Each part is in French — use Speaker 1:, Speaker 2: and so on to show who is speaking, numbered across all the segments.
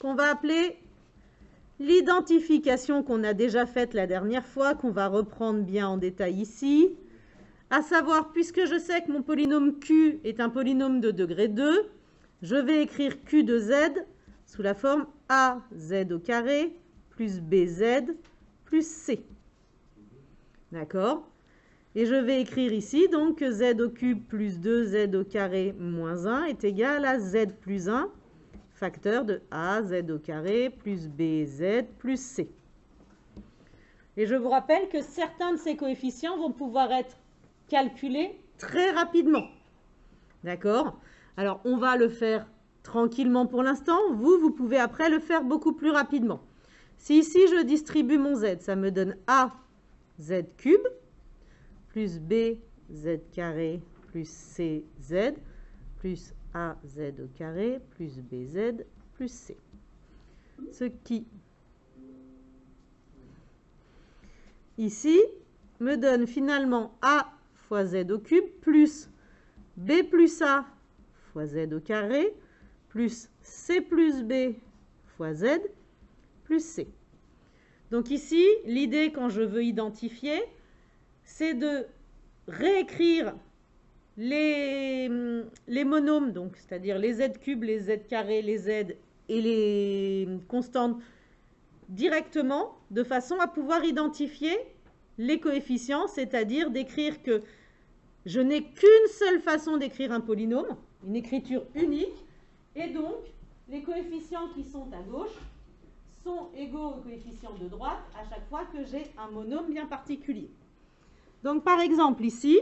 Speaker 1: qu'on va appeler l'identification qu'on a déjà faite la dernière fois, qu'on va reprendre bien en détail ici. À savoir, puisque je sais que mon polynôme Q est un polynôme de degré 2, je vais écrire Q de Z sous la forme AZ au carré plus BZ plus C. D'accord? Et je vais écrire ici donc que Z au cube plus 2Z au carré moins 1 est égal à Z plus 1, facteur de AZ au carré plus BZ plus C. Et je vous rappelle que certains de ces coefficients vont pouvoir être calculés très rapidement. D'accord? Alors, on va le faire tranquillement pour l'instant. Vous pouvez après le faire beaucoup plus rapidement. Si ici, je distribue mon Z, ça me donne AZ cube plus BZ carré plus CZ plus AZ au carré plus BZ plus C. Ce qui, ici, me donne finalement A fois Z au cube plus B plus A fois Z au carré plus C plus B fois Z plus C. Donc ici, l'idée quand je veux identifier, c'est de réécrire les monômes, donc c'est-à-dire les Z cubes, les Z carrés, les Z et les constantes directement, de façon à pouvoir identifier les coefficients, c'est-à-dire d'écrire que je n'ai qu'une seule façon d'écrire un polynôme, une écriture unique, et donc les coefficients qui sont à gauche sont égaux aux coefficients de droite à chaque fois que j'ai un monôme bien particulier. Donc par exemple ici,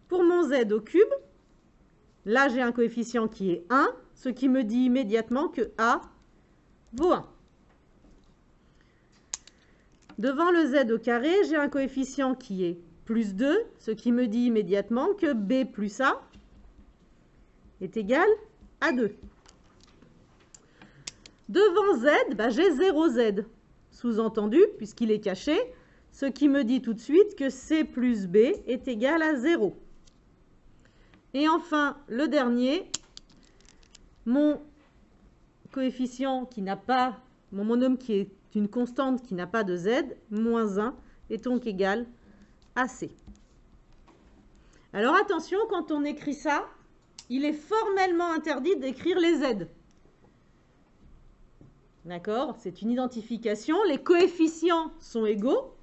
Speaker 1: pour mon Z au cube, là j'ai un coefficient qui est 1, ce qui me dit immédiatement que A vaut 1. Devant le Z au carré, j'ai un coefficient qui est plus 2, ce qui me dit immédiatement que B plus A est égal à 2. Devant Z, j'ai 0Z, sous-entendu, puisqu'il est caché, ce qui me dit tout de suite que C plus B est égal à 0. Et enfin, le dernier, mon coefficient qui n'a pas, mon monôme qui est une constante qui n'a pas de Z, moins 1, est donc égal à C. Alors attention, quand on écrit ça, il est formellement interdit d'écrire les Z. D'accord? C'est une identification. Les coefficients sont égaux.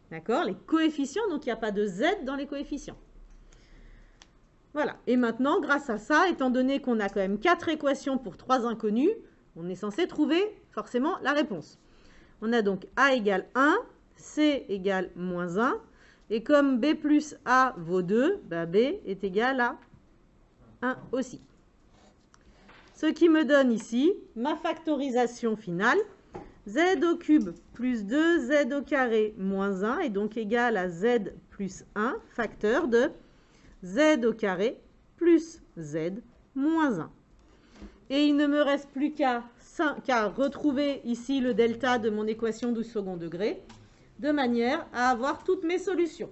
Speaker 1: D'accord? Les coefficients, donc il n'y a pas de Z dans les coefficients. Voilà. Et maintenant, grâce à ça, étant donné qu'on a quand même 4 équations pour 3 inconnus, on est censé trouver forcément la réponse. On a donc A égale 1, C égale moins 1. Et comme B plus A vaut 2, B est égal à 1 aussi. Ce qui me donne ici ma factorisation finale. Z au cube plus 2Z au carré moins 1 est donc égal à Z plus 1, facteur de Z au carré plus Z moins 1. Et il ne me reste plus qu'à retrouver ici le delta de mon équation du second degré, de manière à avoir toutes mes solutions.